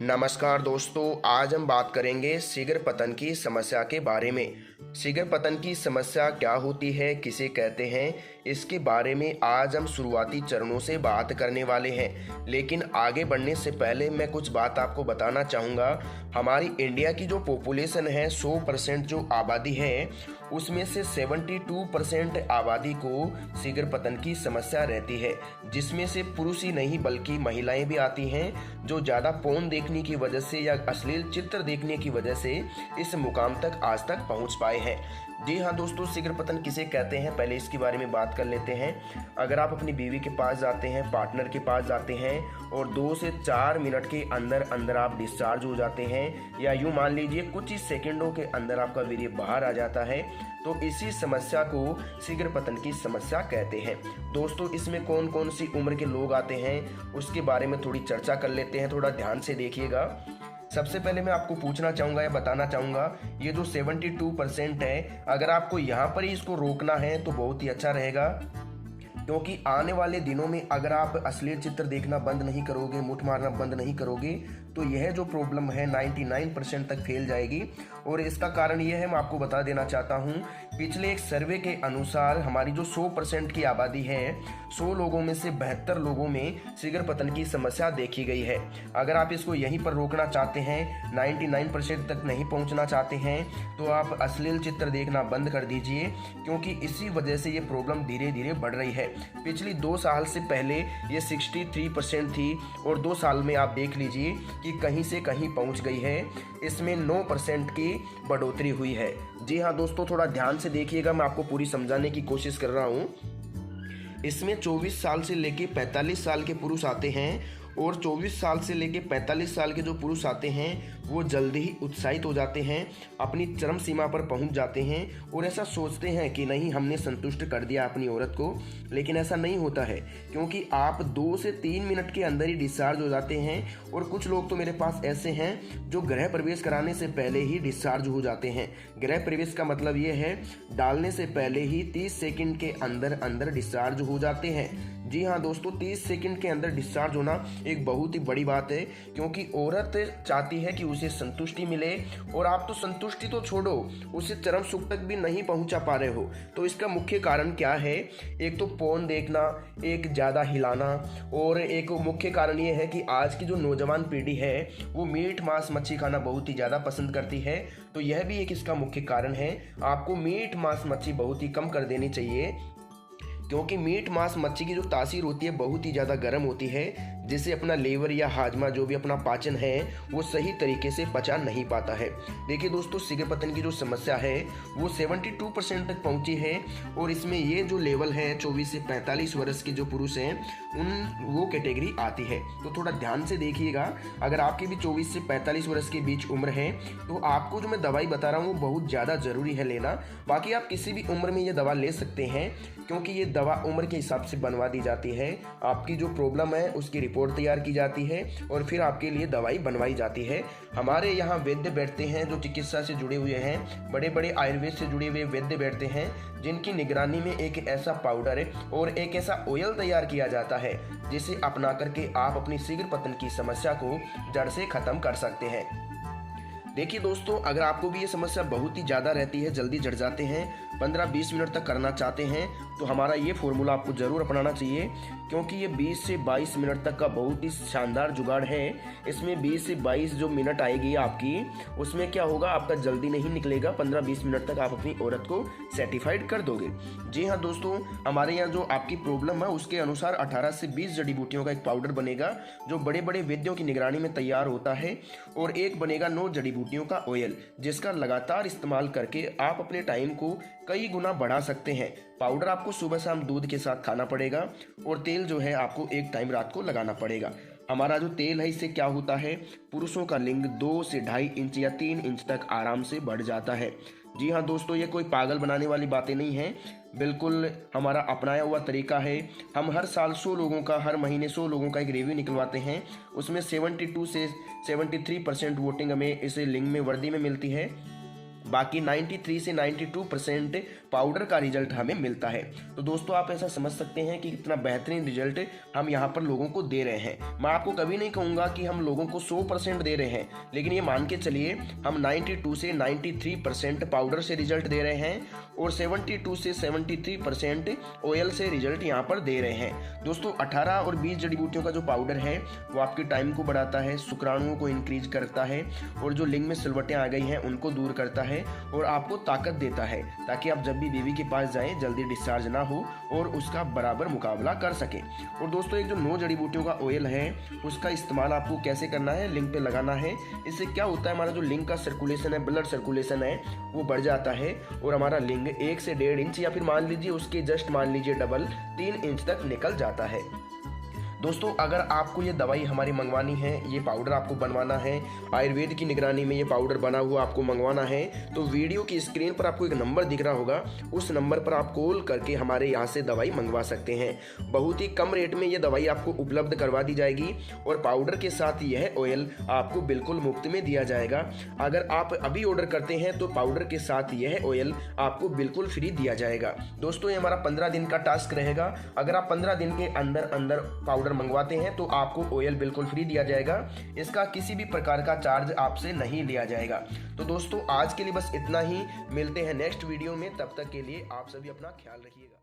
नमस्कार दोस्तों, आज हम बात करेंगे शीघ्र पतन की समस्या के बारे में। शीघ्र पतन की समस्या क्या होती है, किसे कहते हैं, इसके बारे में आज हम शुरुआती चरणों से बात करने वाले हैं। लेकिन आगे बढ़ने से पहले मैं कुछ बात आपको बताना चाहूँगा। हमारी इंडिया की जो पॉपुलेशन है, 100% जो आबादी है, उसमें से 72% आबादी को शीघ्र पतन की समस्या रहती है, जिसमें से पुरुष ही नहीं बल्कि महिलाएं भी आती हैं, जो ज़्यादा पोर्न देखने की वजह से या अश्लील चित्र देखने की वजह से इस मुकाम तक आज तक पहुंच पाए हैं। जी हाँ दोस्तों, शीघ्र पतन किसे कहते हैं, पहले इसके बारे में बात कर लेते हैं। अगर आप अपनी बीवी के पास जाते हैं, पार्टनर के पास जाते हैं और 2 से 4 मिनट के अंदर अंदर आप डिस्चार्ज हो जाते हैं, या यूँ मान लीजिए कुछ ही सेकंडों के अंदर आपका वीर्य बाहर आ जाता है, तो इसी समस्या को शीघ्र पतन की समस्या कहते हैं। दोस्तों, इसमें कौन कौन सी उम्र के लोग आते हैं उसके बारे में थोड़ी चर्चा कर लेते हैं, थोड़ा ध्यान से देखिएगा। सबसे पहले मैं आपको पूछना चाहूँगा या बताना चाहूँगा, ये जो 72% है, अगर आपको यहाँ पर ही इसको रोकना है तो बहुत ही अच्छा रहेगा, क्योंकि आने वाले दिनों में अगर आप अश्लील चित्र देखना बंद नहीं करोगे, मुठ मारना बंद नहीं करोगे, तो यह जो प्रॉब्लम है 99% तक फैल जाएगी। और इसका कारण यह है, मैं आपको बता देना चाहता हूं, पिछले एक सर्वे के अनुसार हमारी जो 100% की आबादी है, 100 लोगों में से 72 लोगों में शीघ्र पतन की समस्या देखी गई है। अगर आप इसको यहीं पर रोकना चाहते हैं, 99% तक नहीं पहुंचना चाहते हैं, तो आप अश्लील चित्र देखना बंद कर दीजिए, क्योंकि इसी वजह से ये प्रॉब्लम धीरे धीरे बढ़ रही है। पिछली 2 साल से पहले ये 63% थी और 2 साल में आप देख लीजिए कि कहीं से कहीं पहुंच गई है। इसमें 9% की बढ़ोतरी हुई है। जी हाँ दोस्तों, थोड़ा ध्यान से देखिएगा, मैं आपको पूरी समझाने की कोशिश कर रहा हूँ। इसमें 24 साल से लेके 45 साल के पुरुष आते हैं, और 24 साल से लेके 45 साल के जो पुरुष आते हैं वो जल्दी ही उत्साहित हो जाते हैं, अपनी चरम सीमा पर पहुंच जाते हैं और ऐसा सोचते हैं कि नहीं, हमने संतुष्ट कर दिया अपनी औरत को। लेकिन ऐसा नहीं होता है, क्योंकि आप 2 से 3 मिनट के अंदर ही डिस्चार्ज हो जाते हैं। और कुछ लोग तो मेरे पास ऐसे हैं जो गृह प्रवेश कराने से पहले ही डिस्चार्ज हो जाते हैं। गृह प्रवेश का मतलब ये है, डालने से पहले ही 30 सेकंड के अंदर अंदर डिस्चार्ज हो जाते हैं। जी हाँ दोस्तों, 30 सेकंड के अंदर डिस्चार्ज होना एक बहुत ही बड़ी बात है, क्योंकि औरत चाहती है कि उसे संतुष्टि मिले, और आप तो संतुष्टि तो छोड़ो, उसे चरम सुख तक भी नहीं पहुंचा पा रहे हो। तो इसका मुख्य कारण क्या है? एक तो पोर्न देखना, एक ज़्यादा हिलाना, और एक मुख्य कारण ये है कि आज की जो नौजवान पीढ़ी है वो मीट मांस मच्छी खाना बहुत ही ज़्यादा पसंद करती है। तो यह भी एक इसका मुख्य कारण है। आपको मीट मांस मच्छी बहुत ही कम कर देनी चाहिए, क्योंकि मीट मांस मच्छी की जो तासीर होती है बहुत ही ज़्यादा गर्म होती है, जिससे अपना लीवर या हाजमा, जो भी अपना पाचन है, वो सही तरीके से पचा नहीं पाता है। देखिए दोस्तों, शीघ्र पतन की जो समस्या है वो 72% तक पहुंची है, और इसमें ये जो लेवल है 24 से 45 वर्ष के जो पुरुष हैं, वो कैटेगरी आती है। तो थोड़ा ध्यान से देखिएगा। अगर आपकी भी 24 से 45 वर्ष के बीच उम्र है, तो आपको जो मैं दवाई बता रहा हूँ वो बहुत ज़्यादा ज़रूरी है लेना। बाकी आप किसी भी उम्र में ये दवा ले सकते हैं, क्योंकि ये दवा उम्र के हिसाब से बनवा दी जाती है। आपकी जो प्रॉब्लम है उसकी रिपोर्ट तैयार की जाती है और फिर आपके लिए दवाई बनवाई जाती है। हमारे यहाँ वैद्य बैठते हैं जो चिकित्सा से जुड़े हुए हैं, बड़े बड़े आयुर्वेद से जुड़े हुए वैद्य बैठते हैं, जिनकी निगरानी में एक ऐसा पाउडर और एक ऐसा ऑयल तैयार किया जाता है, जिसे अपना करके आप अपनी शीघ्र पतन की समस्या को जड़ से खत्म कर सकते हैं। देखिए दोस्तों, अगर आपको भी ये समस्या बहुत ही ज़्यादा रहती है, जल्दी झड़ जाते हैं, 15-20 मिनट तक करना चाहते हैं, तो हमारा ये फॉर्मूला आपको ज़रूर अपनाना चाहिए, क्योंकि ये 20 से 22 मिनट तक का बहुत ही शानदार जुगाड़ है। इसमें 20 से 22 जो मिनट आएगी आपकी, उसमें क्या होगा, आपका जल्दी नहीं निकलेगा, 15-20 मिनट तक आप अपनी औरत को सेटिफाइड कर दोगे। जी हाँ दोस्तों, हमारे यहाँ जो आपकी प्रॉब्लम है उसके अनुसार 18 से 20 जड़ी बूटियों का एक पाउडर बनेगा, जो बड़े बड़े वैद्यों की निगरानी में तैयार होता है, और एक बनेगा 9 जड़ी बूटियों का ऑयल, जिसका लगातार इस्तेमाल करके आप अपने टाइम को कई गुना बढ़ा सकते हैं। पाउडर आपको सुबह शाम दूध के साथ खाना पड़ेगा, और तेल जो है आपको एक टाइम रात को लगाना पड़ेगा। हमारा जो तेल है, इससे क्या होता है, पुरुषों का लिंग 2 से 2.5 इंच या 3 इंच तक आराम से बढ़ जाता है। जी हाँ दोस्तों, ये कोई पागल बनाने वाली बातें नहीं हैं, बिल्कुल हमारा अपनाया हुआ तरीका है। हम हर साल 100 लोगों का, हर महीने 100 लोगों का एक रिव्यू निकलवाते हैं, उसमें 72 से 73% वोटिंग हमें इस लिंग में वर्दी में मिलती है। बाकी 93 से 92% पाउडर का रिजल्ट हमें मिलता है। तो दोस्तों आप ऐसा समझ सकते हैं कि कितना बेहतरीन रिजल्ट हम यहाँ पर लोगों को दे रहे हैं। मैं आपको कभी नहीं कहूँगा कि हम लोगों को 100% दे रहे हैं, लेकिन ये मान के चलिए हम 92 से 93% पाउडर से रिजल्ट दे रहे हैं और 72 से 73% ऑयल से रिजल्ट यहाँ पर दे रहे हैं। दोस्तों 18 और 20 जड़ी बूटियों का जो पाउडर है वो आपके टाइम को बढ़ाता है, शुक्राणुओं को इंक्रीज करता है और जो लिंग में सिलवटें आ गई हैं उनको दूर करता है और आपको ताकत देता है, ताकि आप जब भी बेबी के पास जाएं जल्दी डिस्चार्ज ना हो और उसका बराबर मुकाबला कर सकें। और दोस्तों एक जो 9 जड़ी बूटियों का ऑयल है उसका इस्तेमाल आपको कैसे करना है, लिंग पे लगाना है। इससे क्या होता है, हमारा जो लिंग का सर्कुलेशन है, ब्लड सर्कुलेशन है, वो बढ़ जाता है और हमारा लिंग 1 से 1.5 इंच या फिर मान लीजिए उसके जस्ट मान लीजिए डबल 3 इंच तक निकल जाता है। दोस्तों अगर आपको ये दवाई हमारी मंगवानी है, ये पाउडर आपको बनवाना है, आयुर्वेद की निगरानी में ये पाउडर बना हुआ आपको मंगवाना है, तो वीडियो की स्क्रीन पर आपको एक नंबर दिख रहा होगा, उस नंबर पर आप कॉल करके हमारे यहाँ से दवाई मंगवा सकते हैं। बहुत ही कम रेट में ये दवाई आपको उपलब्ध करवा दी जाएगी और पाउडर के साथ यह ऑयल आपको बिल्कुल मुफ्त में दिया जाएगा। अगर आप अभी ऑर्डर करते हैं तो पाउडर के साथ यह ऑयल आपको बिल्कुल फ्री दिया जाएगा। दोस्तों ये हमारा 15 दिन का टास्क रहेगा। अगर आप 15 दिन के अंदर अंदर पाउडर मंगवाते हैं तो आपको ऑयल बिल्कुल फ्री दिया जाएगा। इसका किसी भी प्रकार का चार्ज आपसे नहीं लिया जाएगा। तो दोस्तों आज के लिए बस इतना ही, मिलते हैं नेक्स्ट वीडियो में, तब तक के लिए आप सभी अपना ख्याल रखिएगा।